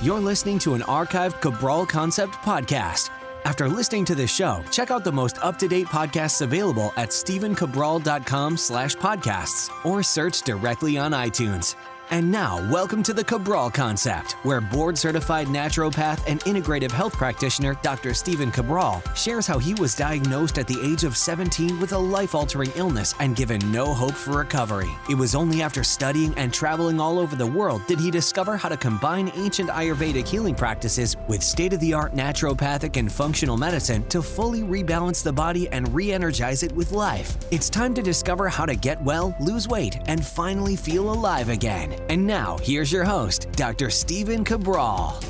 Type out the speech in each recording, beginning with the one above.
You're listening to an archived Cabral Concept podcast. After listening to this show, check out the most up-to-date podcasts available at stephencabral.com/podcasts or search directly on iTunes. And now, welcome to the Cabral Concept, where board-certified naturopath and integrative health practitioner Dr. Stephen Cabral shares how he was diagnosed at the age of 17 with a life-altering illness and given no hope for recovery. It was only after studying and traveling all over the world did he discover how to combine ancient Ayurvedic healing practices with state-of-the-art naturopathic and functional medicine to fully rebalance the body and re-energize it with life. It's time to discover how to get well, lose weight, and finally feel alive again. And now, here's your host, Dr. Stephen Cabral.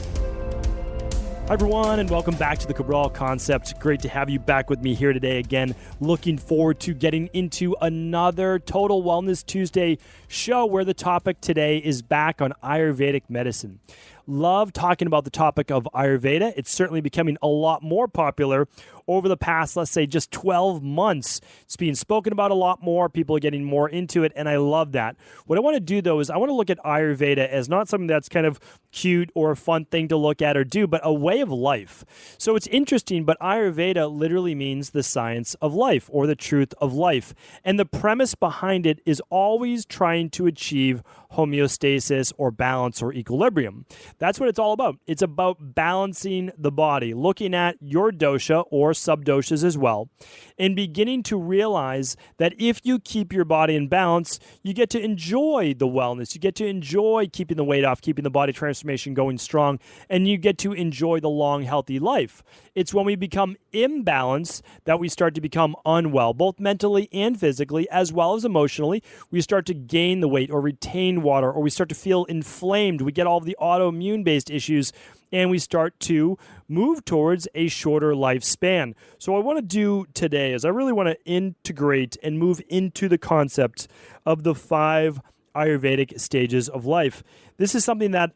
Hi, everyone, and welcome back to the Cabral Concept. Great to have you back with me here today again. Looking forward to getting into another Total Wellness Tuesday show where the topic today is back on Ayurvedic medicine. Love talking about the topic of Ayurveda. It's certainly becoming a lot more popular over the past, let's say, just 12 months. It's being spoken about a lot more. People are getting more into it, and I love that. What I want to do, though, is I want to look at Ayurveda as not something that's kind of cute or a fun thing to look at or do, but a way of life. So it's interesting, but Ayurveda literally means the science of life or the truth of life. And the premise behind it is always trying to achieve homeostasis or balance or equilibrium. That's what it's all about. It's about balancing the body, looking at your dosha or subdoshas as well, and beginning to realize that if you keep your body in balance, you get to enjoy the wellness. You get to enjoy keeping the weight off, keeping the body transformation going strong, and you get to enjoy the long, healthy life. It's when we become imbalanced that we start to become unwell, both mentally and physically, as well as emotionally. We start to gain the weight or retain water, or we start to feel inflamed. We get all of the autoimmune-based issues, and we start to move towards a shorter lifespan. So what I want to do today is I really want to integrate and move into the concept of the 5 Ayurvedic stages of life. This is something that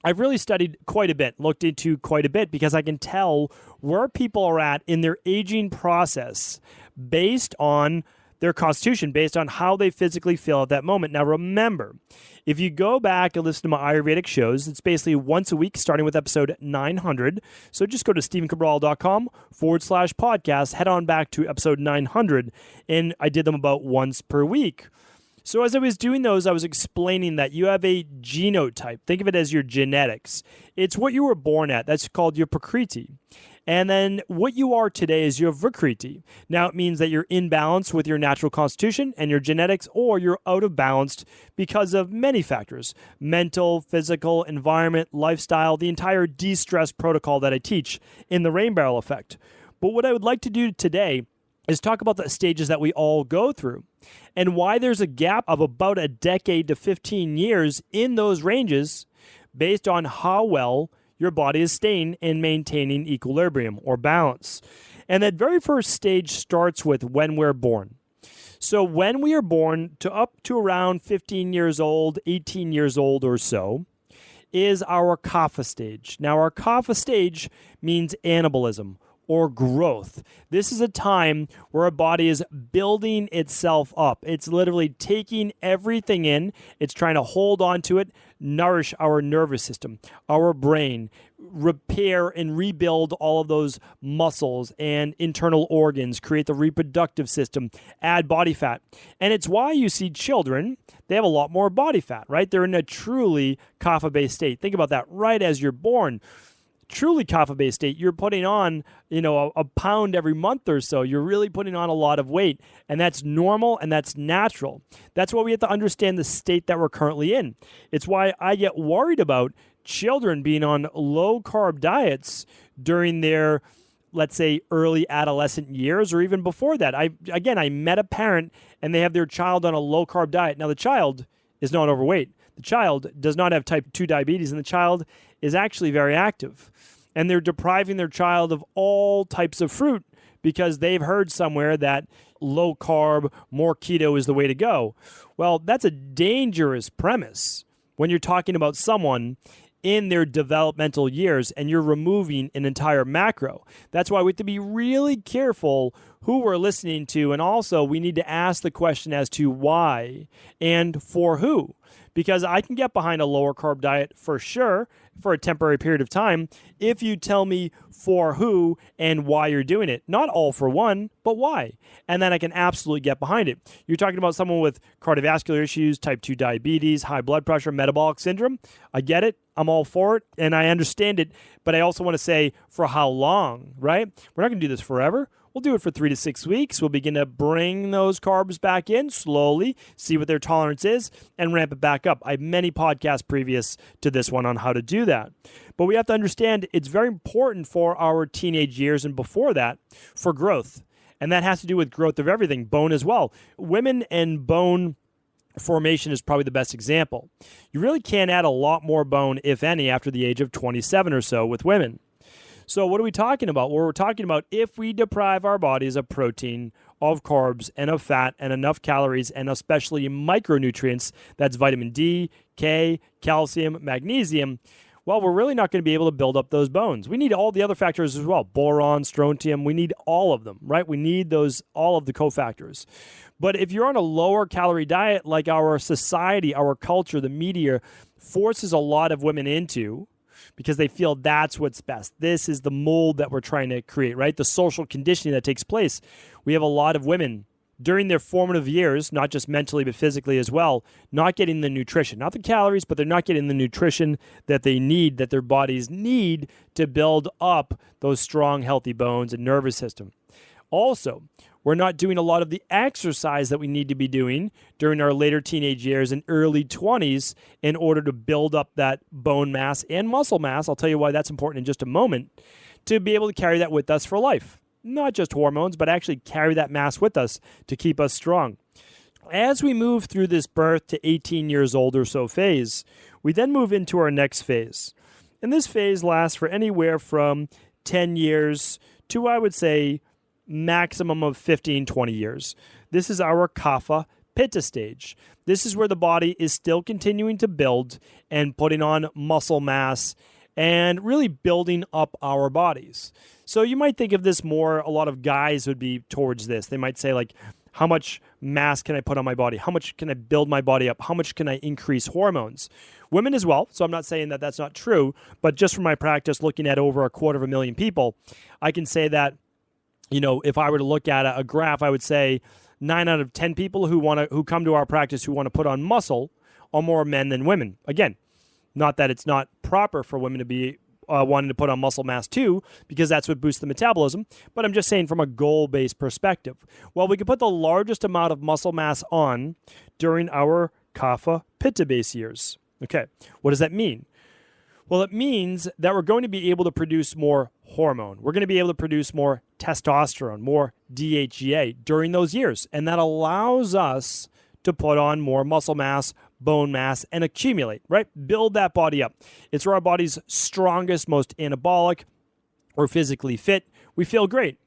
I've really studied quite a bit, looked into quite a bit, because I can tell where people are at in their aging process based on their constitution, based on how they physically feel at that moment. Now, remember, if you go back and listen to my Ayurvedic shows, it's basically once a week, starting with episode 900. So just go to stephencabral.com/podcast, head on back to episode 900, and I did them about once per week. So as I was doing those, I was explaining that you have a genotype. Think of it as your genetics. It's what you were born at. That's called your Prakriti. And then what you are today is your Vikriti. Now it means that you're in balance with your natural constitution and your genetics, or you're out of balance because of many factors: mental, physical, environment, lifestyle, the entire de-stress protocol that I teach in the rain barrel effect. But what I would like to do today is talk about the stages that we all go through and why there's a gap of about a decade to 15 years in those ranges based on how well your body is staying and maintaining equilibrium or balance. And that very first stage starts with when we're born. So when we are born to up to around 15 years old, 18 years old or so, is our kapha stage. Now, our kapha stage means anabolism or growth. This is a time where our body is building itself up. It's literally taking everything in. It's trying to hold on to it, nourish our nervous system, our brain, repair and rebuild all of those muscles and internal organs, create the reproductive system, add body fat. And it's why you see children, they have a lot more body fat, right? They're in a truly kapha-based state. Think about that right as you're born. Truly kapha-based state, you're putting on, a pound every month or so. You're really putting on a lot of weight, and that's normal and that's natural. That's why we have to understand the state that we're currently in. It's why I get worried about children being on low-carb diets during their, let's say, early adolescent years or even before that. I met a parent, and they have their child on a low-carb diet. Now, the child is not overweight. The child does not have type 2 diabetes, and the child is actually very active. And they're depriving their child of all types of fruit because they've heard somewhere that low carb, more keto is the way to go. Well, that's a dangerous premise when you're talking about someone in their developmental years and you're removing an entire macro. That's why we have to be really careful who we're listening to, and also we need to ask the question as to why and for who. because I can get behind a lower carb diet for sure for a temporary period of time if you tell me for who and why you're doing it. Not all for one, but why. And then I can absolutely get behind it. You're talking about someone with cardiovascular issues, type 2 diabetes, high blood pressure, metabolic syndrome. I get it. I'm all for it, and I understand it. But I also want to say for how long, right? We're not going to do this forever. We'll do it for 3 to 6 weeks. We'll begin to bring those carbs back in slowly, see what their tolerance is, and ramp it back up. I have many podcasts previous to this one on how to do that. But we have to understand it's very important for our teenage years and before that for growth. And that has to do with growth of everything, bone as well. Women and bone formation is probably the best example. You really can't add a lot more bone, if any, after the age of 27 or so with women. So what are we talking about? Well, we're talking about if we deprive our bodies of protein, of carbs, and of fat, and enough calories, and especially micronutrients, that's vitamin D, K, calcium, magnesium, well, we're really not going to be able to build up those bones. We need all the other factors as well, boron, strontium, we need all of them, right? We need those, all of the cofactors. But if you're on a lower calorie diet, like our society, our culture, the media forces a lot of women into, because they feel that's what's best. This is the mold that we're trying to create, right? The social conditioning that takes place. We have a lot of women during their formative years, not just mentally but physically as well, not getting the nutrition, not the calories, but they're not getting the nutrition that they need, that their bodies need to build up those strong, healthy bones and nervous system. Also, we're not doing a lot of the exercise that we need to be doing during our later teenage years and early 20s in order to build up that bone mass and muscle mass. I'll tell you why that's important in just a moment, to be able to carry that with us for life. Not just hormones, but actually carry that mass with us to keep us strong. As we move through this birth to 18 years old or so phase, we then move into our next phase. And this phase lasts for anywhere from 10 years to, I would say, maximum of 15, 20 years. This is our Kapha Pitta stage. This is where the body is still continuing to build and putting on muscle mass and really building up our bodies. So you might think of this more, a lot of guys would be towards this. They might say like, how much mass can I put on my body? How much can I build my body up? How much can I increase hormones? Women as well, so I'm not saying that that's not true, but just from my practice looking at over 250,000 people, I can say that, you know, if I were to look at a graph, I would say 9 out of 10 people who come to our practice who want to put on muscle are more men than women. Again, not that it's not proper for women to be wanting to put on muscle mass too, because that's what boosts the metabolism, but I'm just saying from a goal-based perspective. Well, we can put the largest amount of muscle mass on during our Kapha Pitta base years. Okay, what does that mean? Well, it means that we're going to be able to produce more hormone. We're going to be able to produce more testosterone, more DHEA during those years. And that allows us to put on more muscle mass, bone mass, and accumulate, right? Build that body up. It's where our body's strongest, most anabolic. We're physically fit. We feel great.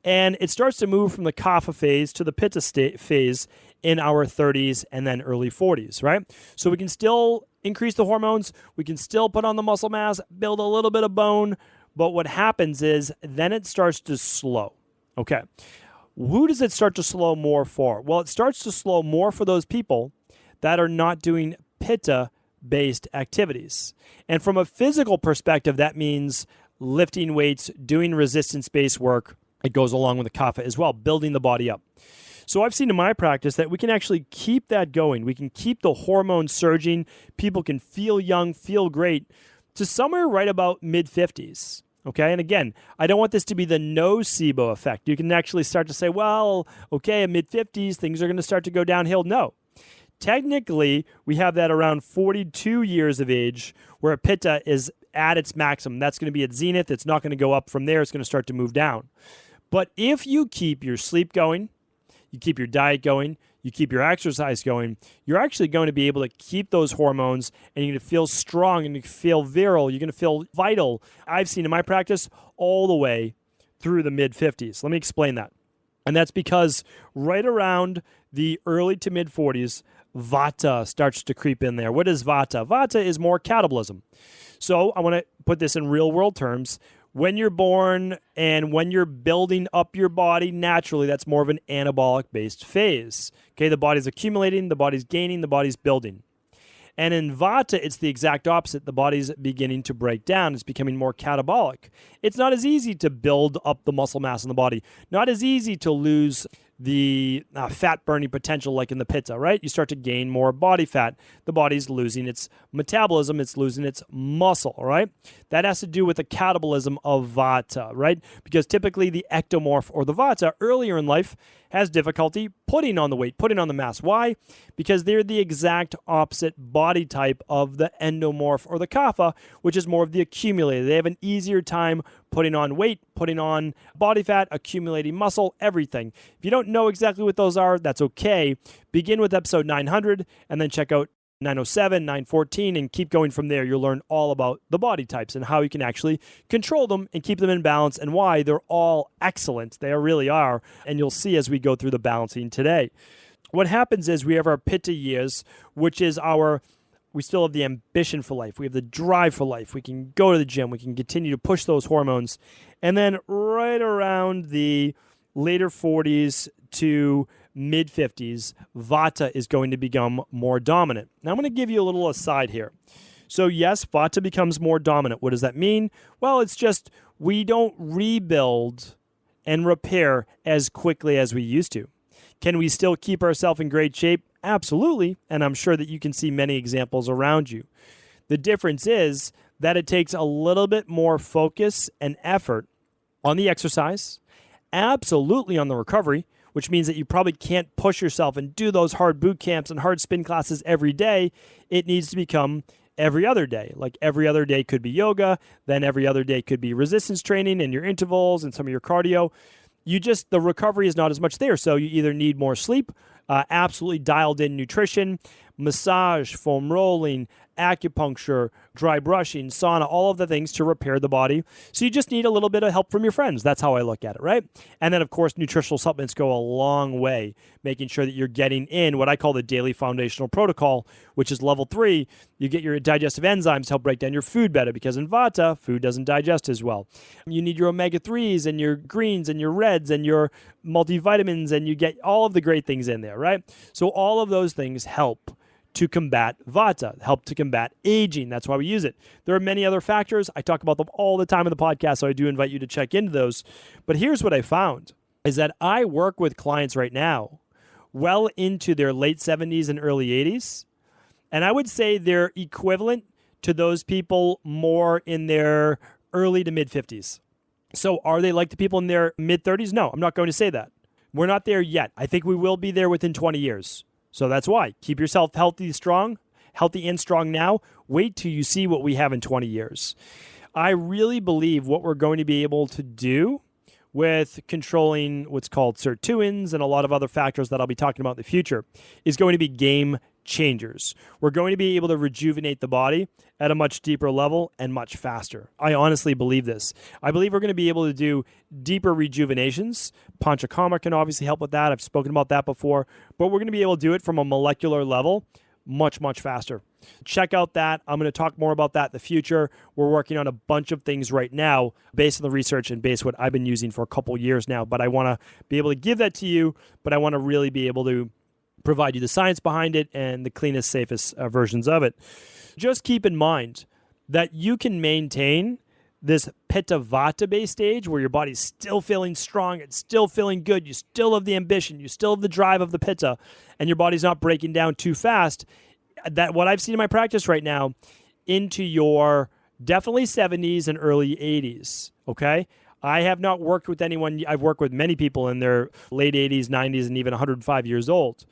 And it starts to move from the Kapha phase to the Pitta phase in our 30s and then early 40s, right? So we can still increase the hormones. We can still put on the muscle mass, build a little bit of bone. But what happens is then it starts to slow. Okay. Who does it start to slow more for? Well, it starts to slow more for those people that are not doing Pitta-based activities. And from a physical perspective, that means lifting weights, doing resistance-based work. It goes along with the Kapha as well, building the body up. So I've seen in my practice that we can actually keep that going. We can keep the hormones surging. People can feel young, feel great to somewhere right about mid-50s. Okay, and again, I don't want this to be the nocebo effect. You can actually start to say, well, okay, at mid-50s, things are going to start to go downhill. No. Technically, we have that around 42 years of age where Pitta is at its maximum. That's going to be at zenith. It's not going to go up from there. It's going to start to move down. But if you keep your sleep going, you keep your diet going, you keep your exercise going, you're actually going to be able to keep those hormones and you're going to feel strong and you feel virile. You're going to feel vital. I've seen in my practice all the way through the mid-50s. Let me explain that. And that's because right around the early to mid-40s, Vata starts to creep in there. What is Vata? Vata is more catabolism. So I want to put this in real-world terms. When you're born and when you're building up your body naturally, that's more of an anabolic-based phase. Okay, the body's accumulating, the body's gaining, the body's building. And in Vata, it's the exact opposite. The body's beginning to break down. It's becoming more catabolic. It's not as easy to build up the muscle mass in the body. Not as easy to lose the fat burning potential like in the Pitta, right? You start to gain more body fat. The body's losing its metabolism. It's losing its muscle, right? That has to do with the catabolism of Vata, right? Because typically the ectomorph or the Vata earlier in life has difficulty putting on the weight, putting on the mass. Why? Because they're the exact opposite body type of the endomorph or the Kapha, which is more of the accumulator. They have an easier time putting on weight, putting on body fat, accumulating muscle, everything. If you don't know exactly what those are, that's okay. Begin with episode 900 and then check out 907, 914, and keep going from there. You'll learn all about the body types and how you can actually control them and keep them in balance and why they're all excellent. They really are. And you'll see as we go through the balancing today. What happens is we have our Pitta years, which is we still have the ambition for life. We have the drive for life. We can go to the gym. We can continue to push those hormones. And then right around the later 40s to mid-50s, Vata is going to become more dominant. Now, I'm going to give you a little aside here. So, yes, Vata becomes more dominant. What does that mean? Well, it's just we don't rebuild and repair as quickly as we used to. Can we still keep ourselves in great shape? Absolutely, and I'm sure that you can see many examples around you. The difference is that it takes a little bit more focus and effort on the exercise, absolutely on the recovery, which means that you probably can't push yourself and do those hard boot camps and hard spin classes every day. It needs to become every other day. Like every other day could be yoga, then every other day could be resistance training and your intervals and some of your cardio. The recovery is not as much there, so you either need more sleep, absolutely dialed in nutrition, massage, foam rolling, acupuncture, dry brushing, sauna, all of the things to repair the body. So you just need a little bit of help from your friends. That's how I look at it, right? And then, of course, nutritional supplements go a long way, making sure that you're getting in what I call the daily foundational protocol, which is level 3. You get your digestive enzymes to help break down your food better because in Vata, food doesn't digest as well. You need your omega-3s and your greens and your reds and your multivitamins, and you get all of the great things in there, right? So all of those things help to combat Vata, help to combat aging. That's why we use it. There are many other factors. I talk about them all the time in the podcast, so I do invite you to check into those. But here's what I found, is that I work with clients right now well into their late 70s and early 80s, and I would say they're equivalent to those people more in their early to mid-50s. So are they like the people in their mid-30s? No, I'm not going to say that. We're not there yet. I think we will be there within 20 years. So that's why. Keep yourself healthy and strong now. Wait till you see what we have in 20 years. I really believe what we're going to be able to do with controlling what's called sirtuins and a lot of other factors that I'll be talking about in the future is going to be game changers. We're going to be able to rejuvenate the body at a much deeper level and much faster. I honestly believe this. I believe we're going to be able to do deeper rejuvenations. Panchakarma can obviously help with that. I've spoken about that before, but we're going to be able to do it from a molecular level much, much faster. Check out that. I'm going to talk more about that in the future. We're working on a bunch of things right now based on the research and based on what I've been using for a couple years now, but I want to be able to give that to you, but I want to really be able to provide you the science behind it and the cleanest, safest versions of it. Just keep in mind that you can maintain this Pitta Vata based stage where your body's still feeling strong, it's still feeling good, you still have the ambition, you still have the drive of the Pitta, and your body's not breaking down too fast. That what I've seen in my practice right now into your definitely 70s and early 80s, okay? I have not worked with anyone. I've worked with many people in their late 80s, 90s, and even 105 years old.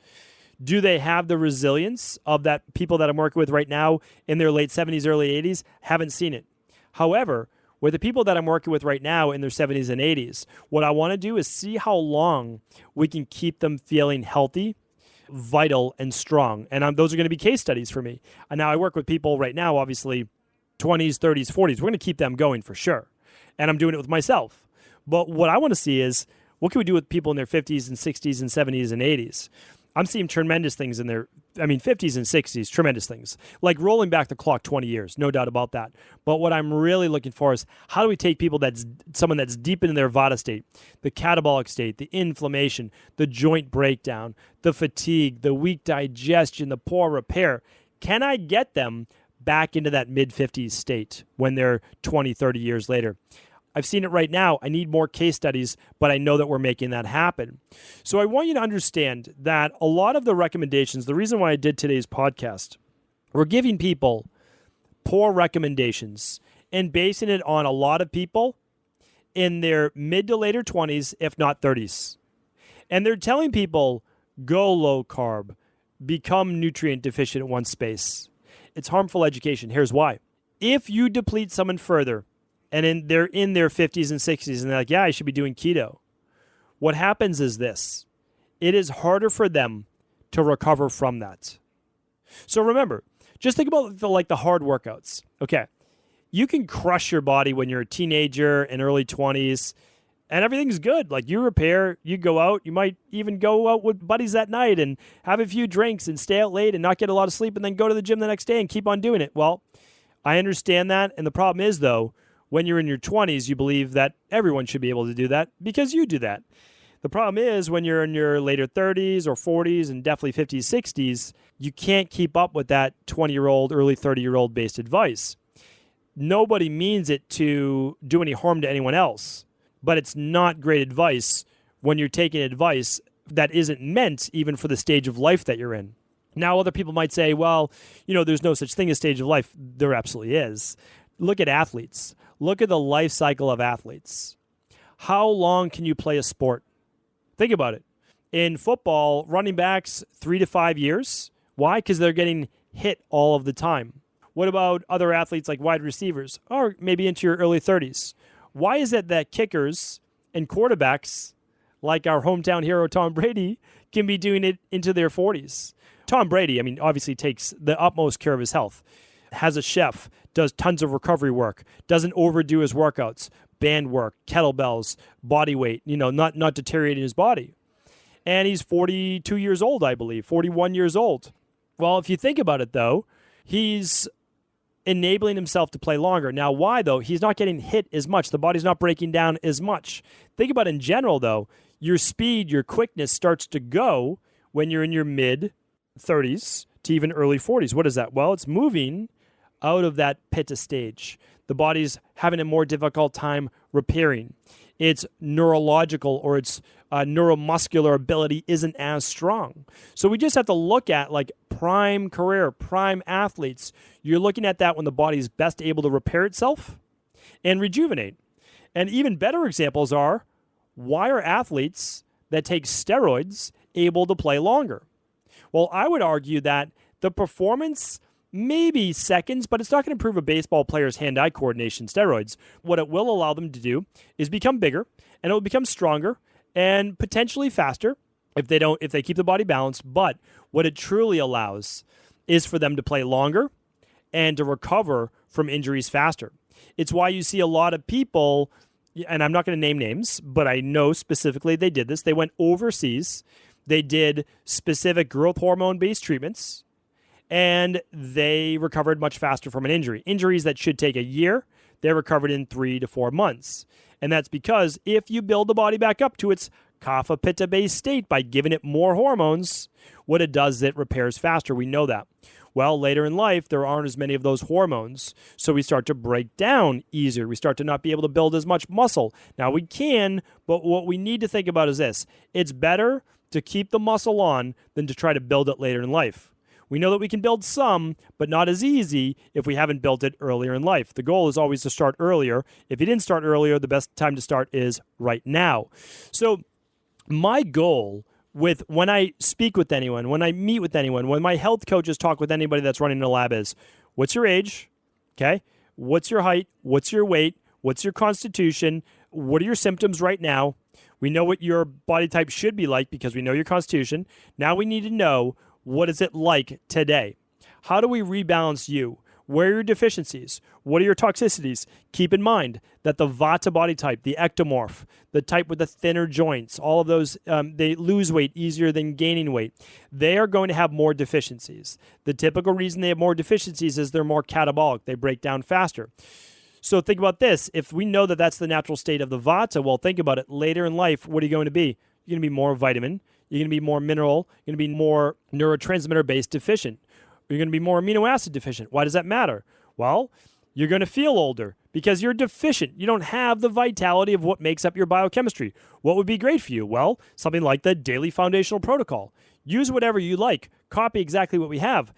Do they have the resilience of that people that I'm working with right now in their late 70s, early 80s? Haven't seen it. However, with the people that I'm working with right now in their 70s and 80s, what I want to do is see how long we can keep them feeling healthy, vital, and strong. And those are going to be case studies for me. And now I work with people right now, obviously, 20s, 30s, 40s. We're going to keep them going for sure. And I'm doing it with myself. But what I want to see is, what can we do with people in their 50s and 60s and 70s and 80s? I'm seeing tremendous things in their, 50s and 60s, tremendous things. Like rolling back the clock 20 years, no doubt about that. But what I'm really looking for is, how do we take people someone that's deep into their Vata state, the catabolic state, the inflammation, the joint breakdown, the fatigue, the weak digestion, the poor repair, Can I get them back into that mid-50s state when they're 20, 30 years later? I've seen it right now. I need more case studies, but I know that we're making that happen. So I want you to understand that a lot of the recommendations, the reason why I did today's podcast, we're giving people poor recommendations and basing it on a lot of people in their mid to later 20s, if not 30s. And they're telling people, go low carb, become nutrient deficient in one space. It's harmful education. Here's why. If you deplete someone further, and they're in their 50s and 60s, and they're like, yeah, I should be doing keto, what happens is this. It is harder for them to recover from that. So remember, just think about the hard workouts. Okay, you can crush your body when you're a teenager and early 20s, and everything's good. Like, you repair, you go out, you might even go out with buddies that night and have a few drinks and stay out late and not get a lot of sleep and then go to the gym the next day and keep on doing it. Well, I understand that, and the problem is, though, when you're in your 20s, you believe that everyone should be able to do that because you do that. The problem is when you're in your later 30s or 40s and definitely 50s, 60s, you can't keep up with that 20-year-old, early 30-year-old based advice. Nobody means it to do any harm to anyone else, but it's not great advice when you're taking advice that isn't meant even for the stage of life that you're in. Now, other people might say, well, there's no such thing as stage of life. There absolutely is. Look at athletes. Look at the life cycle of athletes. How long can you play a sport? Think about it. In football, running backs, 3 to 5 years. Why? Because they're getting hit all of the time. What about other athletes like wide receivers, or maybe into your early 30s? Why is it that kickers and quarterbacks, like our hometown hero Tom Brady, can be doing it into their 40s? Tom Brady, obviously takes the utmost care of his health. Has a chef, does tons of recovery work, doesn't overdo his workouts, band work, kettlebells, body weight, not deteriorating his body. And he's 42 years old, I believe, 41 years old. Well, if you think about it, though, he's enabling himself to play longer. Now, why, though? He's not getting hit as much. The body's not breaking down as much. Think about it in general, though. Your speed, your quickness starts to go when you're in your mid-30s to even early 40s. What is that? Well, it's moving out of that pitta stage. The body's having a more difficult time repairing. Its neurological or its neuromuscular ability isn't as strong. So we just have to look at prime career, prime athletes. You're looking at that when the body's best able to repair itself and rejuvenate. And even better examples are, why are athletes that take steroids able to play longer? Well, I would argue that the performance maybe seconds, but it's not going to improve a baseball player's hand-eye coordination, steroids. What it will allow them to do is become bigger, and it will become stronger and potentially faster if they keep the body balanced. But what it truly allows is for them to play longer and to recover from injuries faster. It's why you see a lot of people, and I'm not going to name names, but I know specifically they did this. They went overseas. They did specific growth hormone-based treatments, and they recovered much faster from an injury. Injuries that should take a year, they recovered in 3 to 4 months. And that's because if you build the body back up to its kapha pitta-based state by giving it more hormones, what it does is it repairs faster. We know that. Well, later in life, there aren't as many of those hormones, so we start to break down easier. We start to not be able to build as much muscle. Now, we can, but what we need to think about is this. It's better to keep the muscle on than to try to build it later in life. We know that we can build some, but not as easy if we haven't built it earlier in life. The goal is always to start earlier. If you didn't start earlier, the best time to start is right now. So my goal when I speak with anyone, when I meet with anyone, when my health coaches talk with anybody that's running a lab is, what's your age? Okay. What's your height? What's your weight? What's your constitution? What are your symptoms right now? We know what your body type should be like because we know your constitution. Now we need to know, what is it like today? How do we rebalance you? Where are your deficiencies? What are your toxicities? Keep in mind that the Vata body type, the ectomorph, the type with the thinner joints, all of those, they lose weight easier than gaining weight. They are going to have more deficiencies. The typical reason they have more deficiencies is they're more catabolic. They break down faster. So think about this. If we know that that's the natural state of the Vata, well, think about it. Later in life, what are you going to be? You're going to be more vitamin. You're going to be more mineral. You're going to be more neurotransmitter-based deficient. you're going to be more amino acid deficient. Why does that matter? Well, you're going to feel older because you're deficient. You don't have the vitality of what makes up your biochemistry. What would be great for you? Well, something like the daily foundational protocol. Use whatever you like. Copy exactly what we have.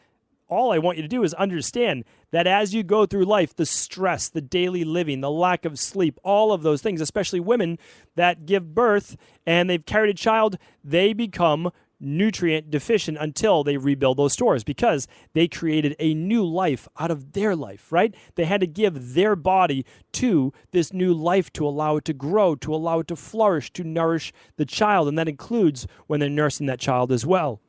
All I want you to do is understand that as you go through life, the stress, the daily living, the lack of sleep, all of those things, especially women that give birth and they've carried a child, they become nutrient deficient until they rebuild those stores because they created a new life out of their life, right? They had to give their body to this new life to allow it to grow, to allow it to flourish, to nourish the child. And that includes when they're nursing that child as well.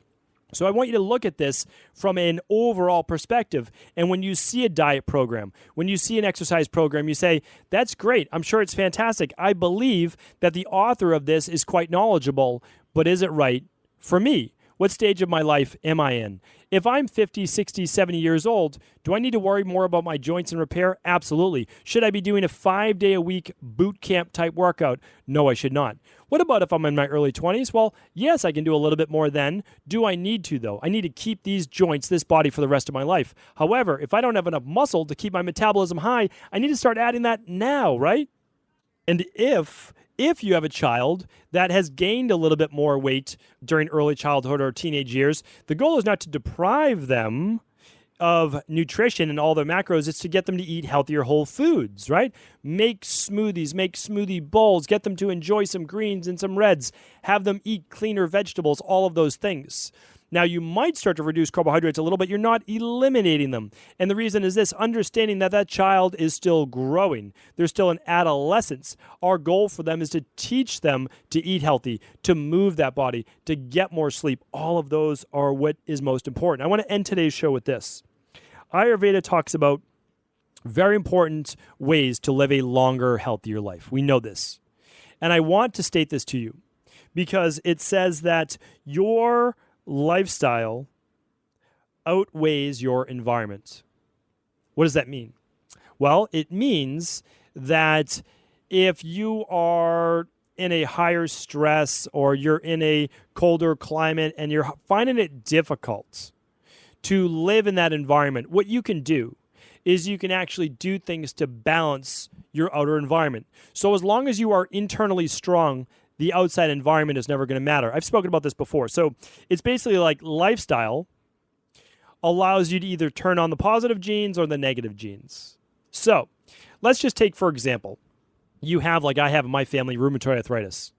So I want you to look at this from an overall perspective. And when you see a diet program, when you see an exercise program, you say, that's great. I'm sure it's fantastic. I believe that the author of this is quite knowledgeable, but is it right for me? What stage of my life am I in? If I'm 50, 60, 70 years old, do I need to worry more about my joints and repair? Absolutely. Should I be doing a 5-day-a-week boot camp type workout? No, I should not. What about if I'm in my early 20s? Well, yes, I can do a little bit more then. Do I need to, though? I need to keep these joints, this body for the rest of my life. However, if I don't have enough muscle to keep my metabolism high, I need to start adding that now, right? And if you have a child that has gained a little bit more weight during early childhood or teenage years, the goal is not to deprive them of nutrition and all their macros. It's to get them to eat healthier whole foods, right? Make smoothies, make smoothie bowls, get them to enjoy some greens and some reds, have them eat cleaner vegetables, all of those things. Now, you might start to reduce carbohydrates a little bit. You're not eliminating them. And the reason is this, understanding that that child is still growing. They're still in adolescence. Our goal for them is to teach them to eat healthy, to move that body, to get more sleep. All of those are what is most important. I want to end today's show with this. Ayurveda talks about very important ways to live a longer, healthier life. We know this. And I want to state this to you because it says that your lifestyle outweighs your environment. What does that mean? Well, it means that if you are in a higher stress or you're in a colder climate and you're finding it difficult to live in that environment, what you can do is you can actually do things to balance your outer environment. So as long as you are internally strong, the outside environment is never going to matter. I've spoken about this before. So it's basically like lifestyle allows you to either turn on the positive genes or the negative genes. So let's just take, for example, you have, like I have in my family, rheumatoid arthritis.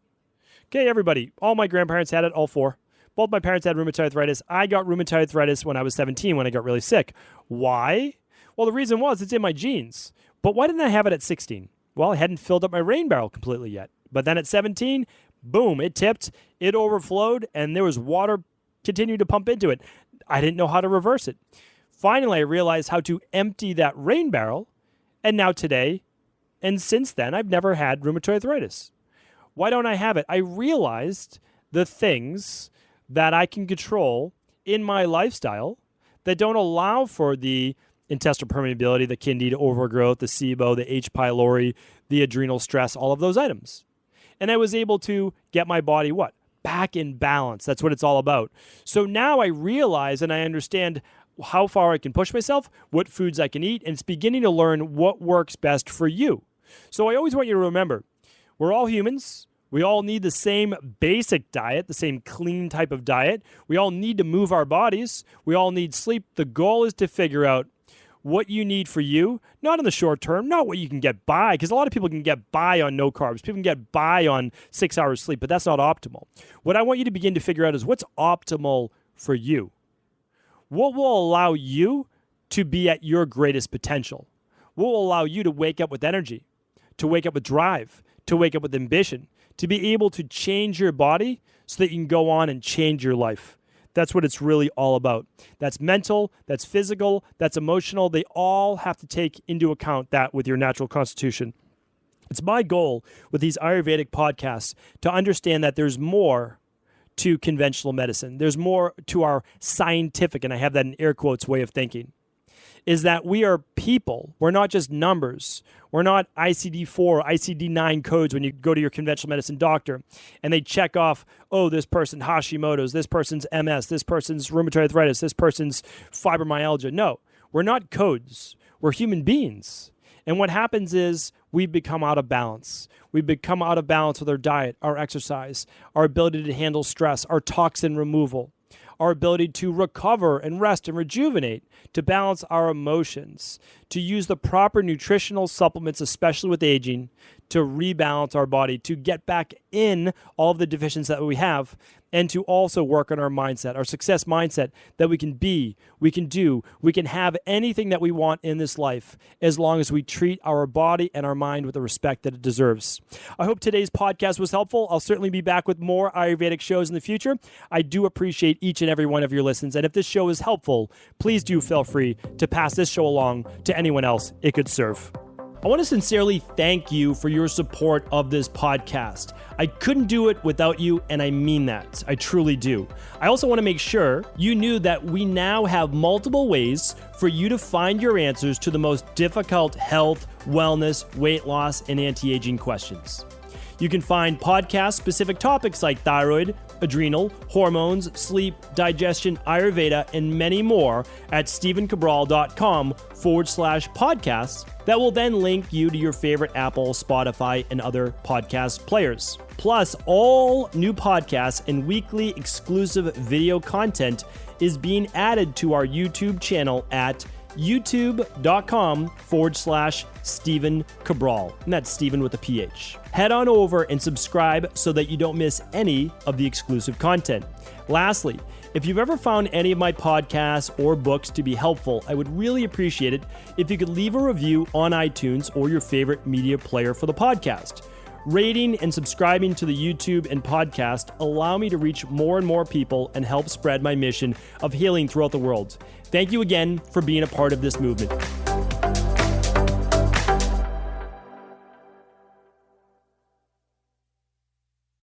Okay, everybody, all my grandparents had it, all four. Both my parents had rheumatoid arthritis. I got rheumatoid arthritis when I was 17 when I got really sick. Why? Well, the reason was it's in my genes. But why didn't I have it at 16? Well, I hadn't filled up my rain barrel completely yet. But then at 17, boom, it tipped, it overflowed, and there was water continuing to pump into it. I didn't know how to reverse it. Finally, I realized how to empty that rain barrel, and now today, and since then, I've never had rheumatoid arthritis. Why don't I have it? I realized the things that I can control in my lifestyle that don't allow for the intestinal permeability, the candida overgrowth, the SIBO, the H. pylori, the adrenal stress, all of those items. And I was able to get my body, what? Back in balance. That's what it's all about. So now I realize and I understand how far I can push myself, what foods I can eat, and it's beginning to learn what works best for you. So I always want you to remember, we're all humans. We all need the same basic diet, the same clean type of diet. We all need to move our bodies. We all need sleep. The goal is to figure out what you need for you, not in the short term, not what you can get by, because a lot of people can get by on no carbs. People can get by on 6 hours sleep, but that's not optimal. What I want you to begin to figure out is what's optimal for you. What will allow you to be at your greatest potential? What will allow you to wake up with energy, to wake up with drive, to wake up with ambition, to be able to change your body so that you can go on and change your life? That's what it's really all about. That's mental, that's physical, that's emotional. They all have to take into account that with your natural constitution. It's my goal with these Ayurvedic podcasts to understand that there's more to conventional medicine. There's more to our scientific, and I have that in air quotes, way of thinking. is that we are people. We're not just numbers. We're not ICD-4, ICD-9 codes when you go to your conventional medicine doctor and they check off, oh, this person Hashimoto's, this person's MS, this person's rheumatoid arthritis, this person's fibromyalgia. No, we're not codes. We're human beings. And what happens is we become out of balance. We become out of balance with our diet, our exercise, our ability to handle stress, our toxin removal, our ability to recover and rest and rejuvenate, to balance our emotions, to use the proper nutritional supplements, especially with aging, to rebalance our body, to get back in all of the deficiencies that we have, and to also work on our mindset, our success mindset, that we can be, we can do, we can have anything that we want in this life as long as we treat our body and our mind with the respect that it deserves. I hope today's podcast was helpful. I'll certainly be back with more Ayurvedic shows in the future. I do appreciate each and every one of your listens, and if this show is helpful, please do feel free to pass this show along to anyone else it could serve. I want to sincerely thank you for your support of this podcast. I couldn't do it without you, and I mean that. I truly do. I also want to make sure you knew that we now have multiple ways for you to find your answers to the most difficult health, wellness, weight loss, and anti-aging questions. You can find podcast-specific topics like thyroid, adrenal, hormones, sleep, digestion, Ayurveda, and many more at stevencabral.com/podcasts that will then link you to your favorite Apple, Spotify, and other podcast players. Plus, all new podcasts and weekly exclusive video content is being added to our YouTube channel at youtube.com/Stephen Cabral. And that's Stephen with a PH. Head on over and subscribe so that you don't miss any of the exclusive content. Lastly, if you've ever found any of my podcasts or books to be helpful, I would really appreciate it if you could leave a review on iTunes or your favorite media player for the podcast. Rating and subscribing to the YouTube and podcast allow me to reach more and more people and help spread my mission of healing throughout the world. Thank you again for being a part of this movement.